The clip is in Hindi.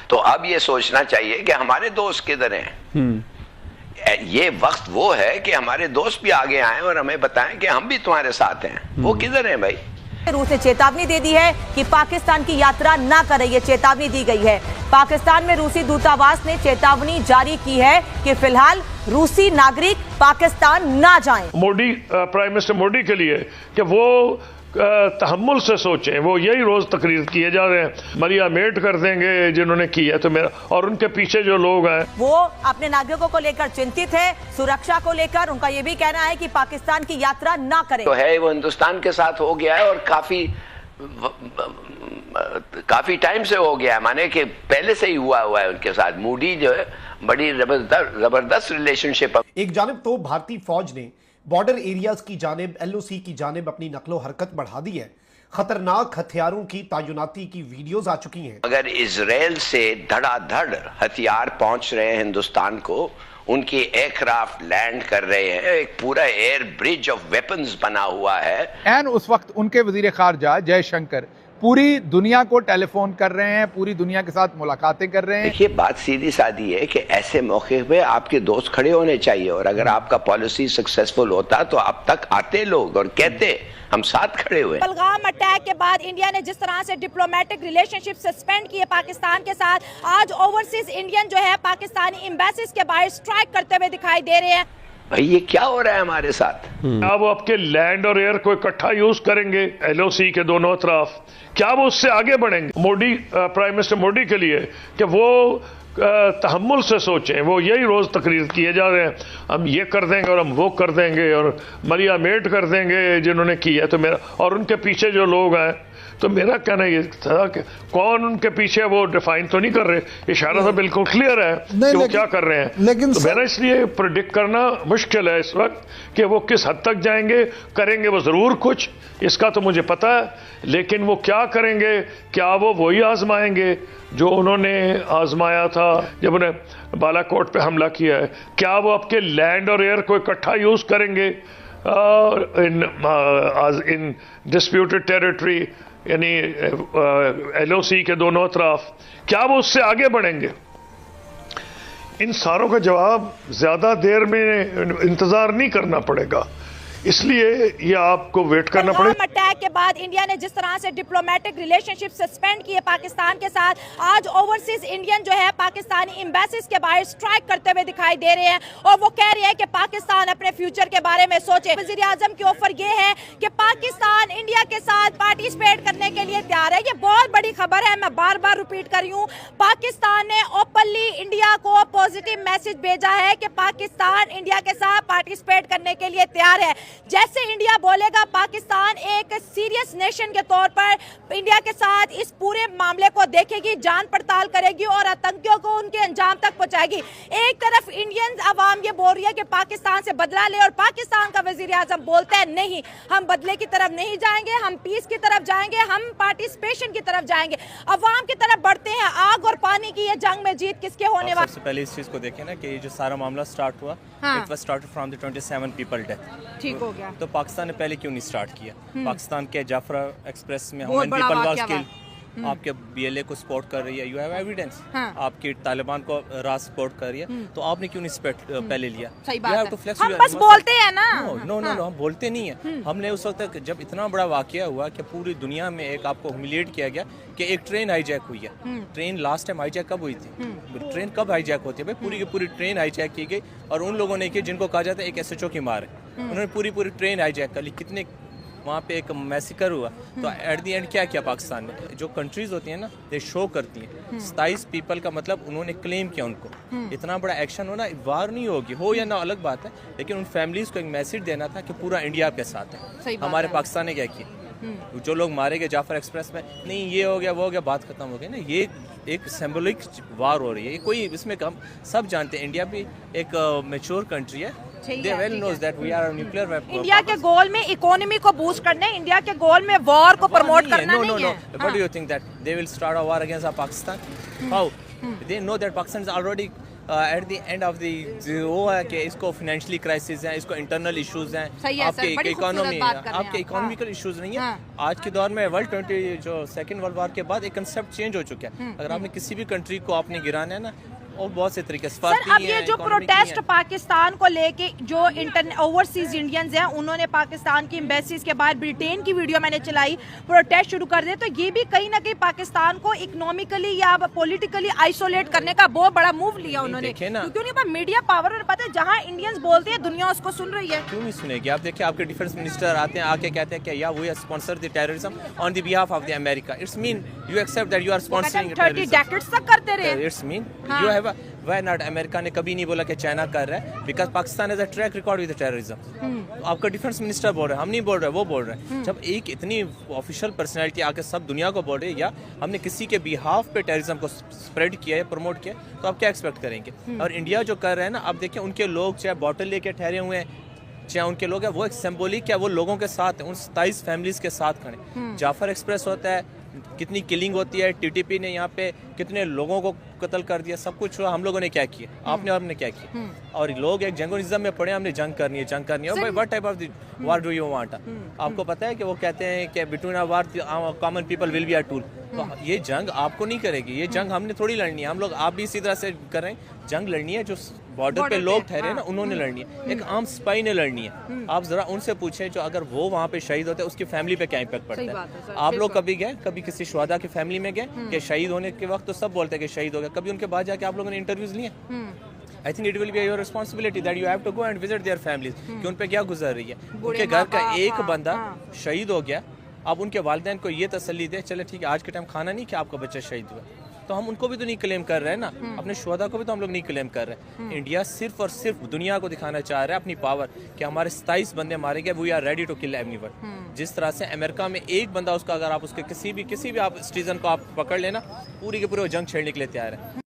तो अब ये सोचना चाहिए कि हमारे दोस्त किधर हैं। ये वक्त वो है कि हमारे दोस्त भी आगे आए और हमें बताएं कि हम भी तुम्हारे साथ हैं। वो किधर हैं भाई? रूस ने चेतावनी दे दी है कि पाकिस्तान की यात्रा ना करें, ये चेतावनी दी गई है। पाकिस्तान में रूसी दूतावास ने चेतावनी जारी की है कि फिलहाल रूसी नागरिक पाकिस्तान ना जाएं। मोदी, प्राइम मिनिस्टर मोदी के लिए कि वो तहम्मुल से सोचें। वो यही रोज तकरीर किए जा रहे हैं, मरिया मेट कर देंगे जिन्होंने की है तो मेरा, और उनके पीछे जो लोग हैं वो अपने नागरिकों को लेकर चिंतित है, सुरक्षा को लेकर। उनका ये भी कहना है कि पाकिस्तान की यात्रा ना करें। तो है वो हिंदुस्तान के साथ हो गया है और काफी टाइम से हो गया है, माने कि पहले से ही हुआ है उनके साथ। मोदी जो है बड़ी जबरदस्त रिलेशनशिप। एक जानिब तो भारतीय फौज ने बॉर्डर एरियाज की जानिब, LOC की जानिब अपनी नकलो हरकत बढ़ा दी है। खतरनाक हथियारों की तैनाती की वीडियोस आ चुकी हैं। अगर इजराइल से धड़ाधड़ हथियार पहुंच रहे हैं हिंदुस्तान को, उनके एयरक्राफ्ट लैंड कर रहे हैं, एक पूरा एयर ब्रिज ऑफ वेपन्स बना हुआ है। एन उस वक्त उनके वजीर खारजा जयशंकर पूरी दुनिया को टेलीफोन कर रहे हैं, पूरी दुनिया के साथ मुलाकातें कर रहे हैं। देखिए, बात सीधी सादी है कि ऐसे मौके पे आपके दोस्त खड़े होने चाहिए, और अगर आपका पॉलिसी सक्सेसफुल होता तो अब तक आते लोग और कहते हम साथ खड़े हुए। पहलगाम अटैक के बाद इंडिया ने जिस तरह से डिप्लोमेटिक रिलेशनशिप सस्पेंड किए पाकिस्तान के साथ, आज ओवरसीज इंडियन जो है पाकिस्तानी एम्बेसीज के बाहर स्ट्राइक करते हुए दिखाई दे रहे हैं। भाई ये क्या हो रहा है हमारे साथ? क्या वो आपके लैंड और एयर को इकट्ठा यूज करेंगे LOC के दोनों तरफ? क्या वो उससे आगे बढ़ेंगे? मोदी, प्राइम मिनिस्टर मोदी के लिए कि वो तहम्मुल से सोचें। वो यही रोज तकरीर किए जा रहे हैं, हम ये कर देंगे और हम वो कर देंगे और मरिया मेट कर देंगे जिन्होंने की है तो मेरा, और उनके पीछे जो लोग हैं। तो मेरा कहना ये था कि कौन उनके पीछे, वो डिफाइन तो नहीं कर रहे, इशारा तो बिल्कुल क्लियर है कि वो क्या कर रहे हैं। लेकिन तो मेरा इसलिए प्रेडिक्ट करना मुश्किल है इस वक्त कि वो किस हद तक जाएंगे। करेंगे वो जरूर कुछ, इसका तो मुझे पता है, लेकिन वो क्या करेंगे? क्या वो वही आजमाएंगे जो उन्होंने आजमाया था जब उन्हें बालाकोट पे हमला किया है? क्या वो आपके लैंड और एयर को इकट्ठा यूज करेंगे इन डिस्प्यूटेड टेरिटरी, यानी LOC के दोनों तरफ? क्या वो उससे आगे बढ़ेंगे? इन सारों का जवाब ज्यादा देर में इंतजार नहीं करना पड़ेगा, इसलिए ये आपको वेट करना पड़ेगा। अटैक के बाद इंडिया ने जिस तरह से डिप्लोमेटिक रिलेशनशिप सस्पेंड किए पाकिस्तान के साथ, आज ओवरसीज इंडियन जो है पाकिस्तानी एम्बेसीज के बाहर स्ट्राइक करते हुए दिखाई दे रहे हैं और वो कह रहे हैं कि पाकिस्तान अपने फ्यूचर के बारे में सोचे। वजीर आजम की ऑफर ये है कि पाकिस्तान इंडिया के साथ पार्टिसिपेट करने के लिए तैयार है। ये बहुत बड़ी खबर है, मैं बार बार रिपीट कर रही हूँ। पाकिस्तान ने ओपनली इंडिया को पॉजिटिव मैसेज भेजा है कि पाकिस्तान इंडिया के साथ पार्टिसिपेट करने के लिए तैयार है। जैसे इंडिया बोलेगा, पाकिस्तान एक सीरियस नेशन के तौर पर इंडिया के साथ इस पूरे मामले को देखेगी, जांच पड़ताल करेगी और आतंकियों को उनके अंजाम तक पहुंचाएगी। एक तरफ इंडियन अवाम ये बोल रही है कि पाकिस्तान से बदला ले, और पाकिस्तान का वजीर आजम बोलता है नहीं, हम बदले की तरफ नहीं जाएंगे, हम पीस की तरफ जाएंगे, हम पार्टिसिपेशन की तरफ जाएंगे, अवाम की तरफ बढ़ते हैं। आग और पानी की ये जंग में जीत किसके होने वाली? सबसे पहले इस चीज को देखें ना कि ये जो सारा मामला स्टार्ट हुआ, it was started from the 27 people death. ठीक हो गया। तो पाकिस्तान ने पहले क्यों नहीं स्टार्ट किया? पाकिस्तान के जाफरा एक्सप्रेस में how many people was killed, आपके BLA को सपोर्ट कर रही है, यू हैव एविडेंस। आपकी तालिबान को राज सपोर्ट कर रही है, तो आपने क्यों नहीं पहले लिया? सही बात है। हम बस बोलते हैं ना। नो, हम बोलते नहीं है। हमने उस वक्त जब इतना बड़ा वाकया हुआ कि पूरी दुनिया में एक आपको ह्यूमिलिएट किया गया कि एक ट्रेन हाईजैक हुई है। ट्रेन लास्ट टाइम हाईजैक कब हुई थी? ट्रेन कब हाईजैक होती है भाई? पूरी की पूरी ट्रेन हाईजैक की गई और उन लोगों ने की जिनको कहा जाता है एक SHO की मार है। उन्होंने पूरी ट्रेन हाईजैक कर ली। कितने वहाँ पे एक मैसेकर हुआ। तो एट दी एंड क्या किया पाकिस्तान ने? जो कंट्रीज होती हैं ना, ये शो करती हैं 27 पीपल का, मतलब उन्होंने क्लेम किया उनको। इतना बड़ा एक्शन होना, वार नहीं होगी, हो या ना अलग बात है, लेकिन उन फैमिलीज को एक मैसेज देना था कि पूरा इंडिया आपके साथ है। हमारे पाकिस्तान ने क्या किया? जो लोग मारे गए जाफर एक्सप्रेस में, नहीं ये हो गया वो हो गया, बात खत्म हो गई ना। ये एक सिंबॉलिक वार हो रही है, कोई इसमें कम, सब जानते हैं इंडिया भी एक मैच्योर कंट्री है। They well knows that we are a nuclear weapon. India के गोल में इकोनॉमी को बूस्ट करने, इंडिया के गोल में वॉर को प्रमोट करना नहीं है। No. What do you think that they will start a war against Pakistan? How? They know that Pakistan is already at the end of the वो है कि इसको फाइनेंशियली क्राइसिस है, इसको इंटरनल इश्यूज हैं, आपके इकोनॉमी, आपके इकोनॉमिकल इश्यूज नहीं है। आज के दौर में जो सेकंड वर्ल्ड वॉर के बाद एक कंसेप्ट चेंज हो चुका है। अगर आपने किसी भी कंट्री को आपने गिराना है ना, और बहुत से तरीके से सर, अब ये जो प्रोटेस्ट पाकिस्तान को लेके जो ओवरसीज इंडियंस हैं, उन्होंने पाकिस्तान की एम्बेसीज के बाहर ब्रिटेन की वीडियो मैंने चलाई, प्रोटेस्ट शुरू कर दिए, तो ये भी कहीं ना कहीं पाकिस्तान को इकोनॉमिकली या पॉलिटिकली आइसोलेट करने का बहुत बड़ा मूव लिया उन्होंने, क्योंकि उनके पास मीडिया पावर और पता है जहां इंडियंस बोलते हैं दुनिया उसको सुन रही है। क्यों नहीं सुनेगी? आप देखिए, आपके डिफेंस मिनिस्टर आते हैं, आके कहते हैं कि या we are sponsor the terrorism on the behalf of the America. It's mean you accept that you are sponsoring 30 decades तक करते रहे। It's mean you have Why not? America ने कभी नहीं बोला कि चाइना कर रहा है, because Pakistan has a track record with terrorism. आपका डिफेंस मिनिस्टर बोल रहा है, हम नहीं बोल रहे, वो बोल रहे हैं। जब एक इतनी ऑफिशियल पर्सनैलिटी आके सब दुनिया को बोल रही है या हमने किसी के बिहाफ पे टेररिज्म को स्प्रेड किया है, प्रमोट किया, तो आप क्या एक्सपेक्ट करेंगे? और इंडिया जो कर रहे हैं ना, आप देखिए उनके लोग चाहे बॉटल लेके ठहरे हुए हैं, चाहे उनके लोग हैं, वो एक सिंबॉलिक है, वो लोगों के साथ है, उन 27 फैमिलीज के साथ खड़े। जाफर एक्सप्रेस होता है, कितनी किलिंग होती है, टीटीपी ने यहाँ पे कितने लोगों को कत्ल कर दिया, सब कुछ हुआ। हम लोगों ने क्या किया? आपने और हमने क्या किया? और लोग एक जंगोनिज्म में पड़े, हमने जंग करनी है, जंग करनी है। भाई what type of war do you want? आपको पता है कि वो कहते हैं कि between a war common people will be a tool. तो ये जंग आपको नहीं करेगी, ये जंग हमने थोड़ी लड़नी है। हम लोग, आप भी इसी तरह से कर रहे हैं, जंग लड़नी है जो बॉर्डर पे लोग ठहरे ना, उन्होंने लड़नी है, एक आम स्पाई ने लड़नी है। आप जरा उनसे पूछें, जो अगर वो वहाँ पे शहीद होते हैं, उसकी फैमिली पे क्या इम्पैक्ट पड़ता है? आप लोग कभी गए, कभी किसी शुहदा की फैमिली में गए कि शहीद होने के वक्त तो सब बोलते हैं कि शहीद हो गया, कभी उनके बाद जाके आप लोगों ने इंटरव्यूज लिए? I think it will be your responsibility that you have to go and visit their families, कि उन पे क्या गुजर रही है। उनके घर का एक बंदा शहीद हो गया, आप उनके वालिदैन को ये तसल्ली दे, चले ठीक है आज के टाइम खाना नहीं कि आपका बच्चा शहीद हुआ, तो हम उनको भी तो नहीं क्लेम कर रहे हैं ना, अपने शुहदा को भी तो हम लोग नहीं क्लेम कर रहे। इंडिया सिर्फ और सिर्फ दुनिया को दिखाना चाह रहा है अपनी पावर, कि हमारे 27 बंदे मारे गए, we are ready to kill everyone. जिस तरह से अमेरिका में एक बंदा, उसका अगर आप उसके किसी भी आप सिटीजन को आप पकड़ लेना, पूरी के पूरे जंग छेड़ने के लिए तैयार है।